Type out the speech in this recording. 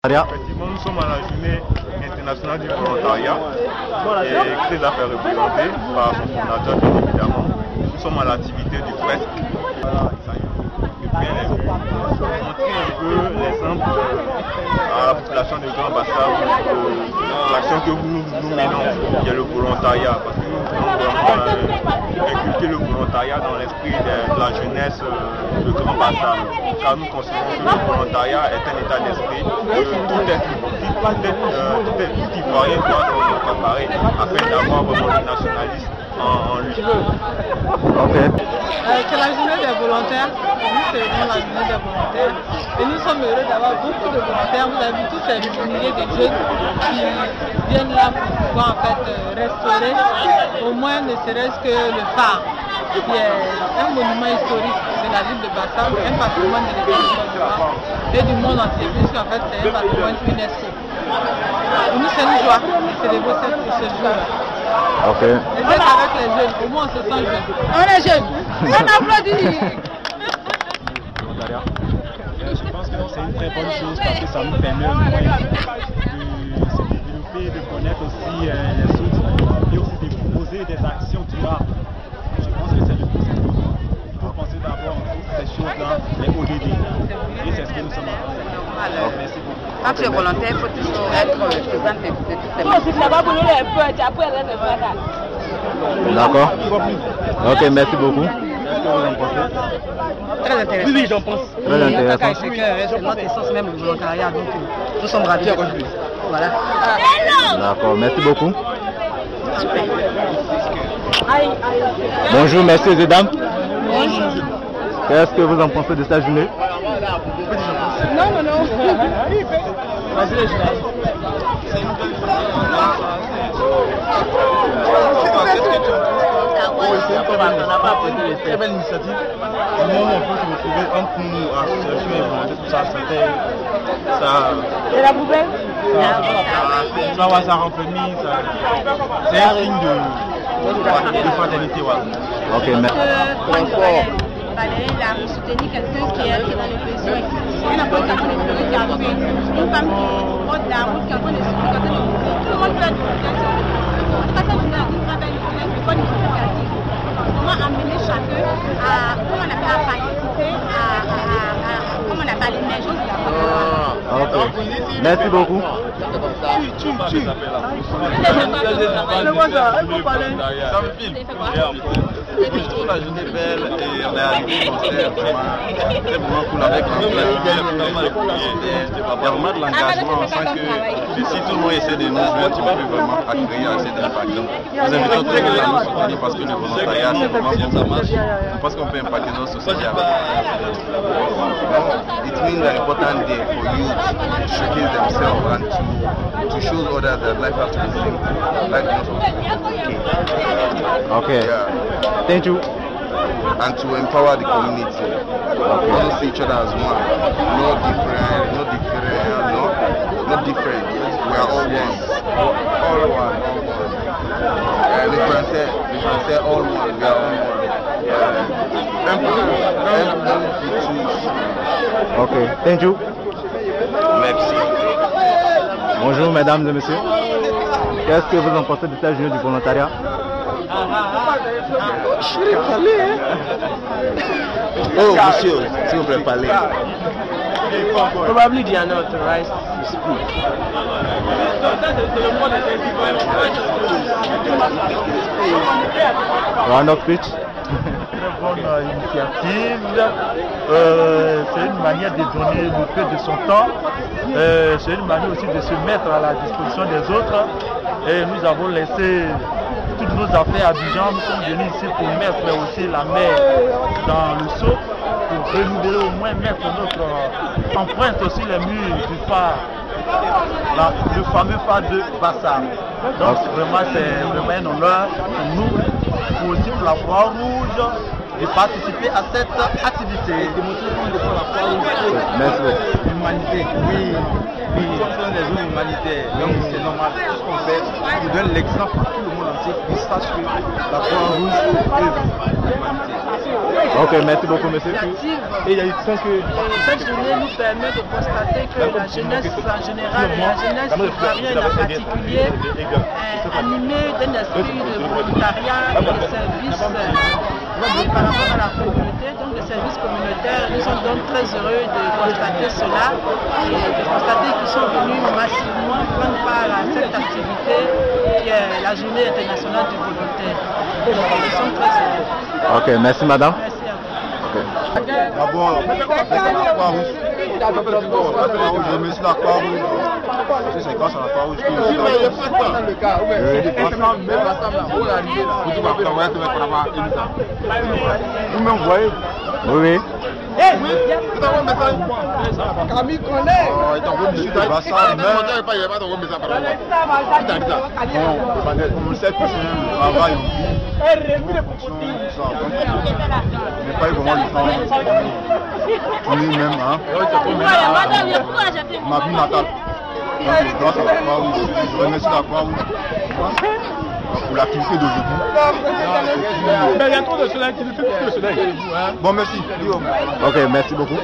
Effectivement, nous sommes à la journée internationale du volontariat et des affaires représentées par son fondateur, bien évidemment. Nous sommes à l'activité du FRESC. Voilà, montrer un peu l'exemple à la population de Grand Bassam de l'action que nous menons, qui est le volontariat. Parce que nous voulons vraiment inculquer le volontariat dans l'esprit de la jeunesse de Grand Bassam. Car nous considérons que le volontariat est un état d'esprit. Tout Ivoirien doit se préparer afin d'avoir vraiment le nationalisme en lui. C'est la journée des volontaires. Nous célébrons la journée des volontaires. Et nous sommes heureux d'avoir beaucoup de volontaires. Vous avez vu tous ces milliers de jeunes qui viennent là pour pouvoir en fait restaurer au moins ne serait-ce que le phare, qui est un monument historique de la ville de Bassam, un patrimoine de l'État de Côte d'Ivoire et du monde entier, puisqu'en fait c'est un patrimoine UNESCO. Pour nous c'est une joie de célébrer ce jour. Ok. Et c'est avec les jeunes, au moins on se sent jeune. On est jeunes, on applaudit. Je pense que c'est une très bonne chose parce que ça nous permet au moins de se développer, de connaître aussi les autres et aussi de proposer des actions durables. Je pense que c'est le plus important. Il faut penser d'abord à toutes ces choses-là, les ODD. Et c'est ce que nous sommes en train de faire. Merci beaucoup. Quand tu es volontaire, il faut toujours être présent de toutes ces choses. D'accord. Ok, merci beaucoup. Qu'est-ce que vous en pensez? Très intéressant. Oui, j'en pense. Très intéressant. C'est notre essence même, le volontariat. Donc, nous sommes ravis. Voilà. D'accord, merci beaucoup. Super. Bonjour, messieurs et dames. Bonjour. Qu'est-ce que vous en pensez de cette journée? Non. Vas-y, les journalistes. C'est une belle très belle initiative. Du moment où on peut se retrouver entre nous, associations et volontaires, tout ça, C'est la poubelle? Ça raffermit, c'est un signe de fraternité. Voilà. Ok, merci. Valérie, il a soutenu quelqu'un qui est dans les besoins. Elle a pas de qui a fait une femme qui porte la route, qui a fait des soucis, tout le monde fait de l'éducation. En tout cas, cette journée a une très belle journée, de bonne initiative. Comment amener chacun à, comment on appelle, à participer comment on appelle, l'émergence de la population. Ok, merci beaucoup. Je trouve la journée belle et on est arrivé au concert, c'est vraiment cool avec l'ampleur, il y a vraiment de l'engagement, on sent que si tout le monde essaie de nous jouer, tu peux vraiment créer assez d'impact. Nous invitons tout le monde à nous soutenir parce que le volontariat c'est vraiment bon, ça marche, je pense qu'on peut impacter notre société avec. It means an important day for youth to showcase themselves and to show others that life has to be simple. Life has to be Okay. Yeah. Thank you. And to empower the community. We want to see each other as one. Not different. We are all one. All one. And we can say all one. We are all one. Ok, thank you. Merci. Bonjour mesdames et messieurs. Qu'est-ce que vous en pensez de cette journée du volontariat? Oh monsieur, s'il vous plaît, parlez. Probably they are not authorized to speak. Round of speech. Très bonne initiative, c'est une manière de donner le peu de son temps, c'est une manière aussi de se mettre à la disposition des autres et nous avons laissé toutes nos affaires à Abidjan, nous sommes venus ici pour mettre aussi la mer dans le seau, pour renouveler au moins mettre notre empreinte aussi les murs du phare, le fameux phare de Bassam. Donc c'est vraiment un honneur pour nous, pour aussi pour la Croix-Rouge, de participer à cette activité. Merci beaucoup. L'humanité, oui, ce sont des zones humanitaires, donc c'est normal, tout ce qu'on fait, on donne l'exemple à tout le monde entier, qui sache que la Croix-Rouge œuvre pour l'humanité. Ok, merci beaucoup, monsieur. Et cette journée nous permet de constater que la jeunesse en général et la jeunesse ivoirienne en particulier est animée d'un esprit de volontariat et de service par rapport à la communauté, donc des services communautaires. Nous sommes donc très heureux de constater cela et de constater qu'ils sont venus massivement prendre part à cette activité qui est la journée internationale du volontaire. Donc nous sommes très heureux. Ok, merci madame. Merci à vous. D'abord, je remercie la Croix-Rouge. C'est grâce à la Croix-Rouge que je vous-même, vous voyez? Oui. Camille connaît. Je suis de Bassa, mais on sait que c'est un travail. Je n'ai pas eu vraiment le temps pour lui-même, ma vie natale. Donc, grâce à la Croix-Rouge, je remercie la Croix-Rouge pour l'activité d'aujourd'hui. Mais il y a trop de soleil, tu ne fais plus que le soleil. Bon, merci. Ok, merci beaucoup.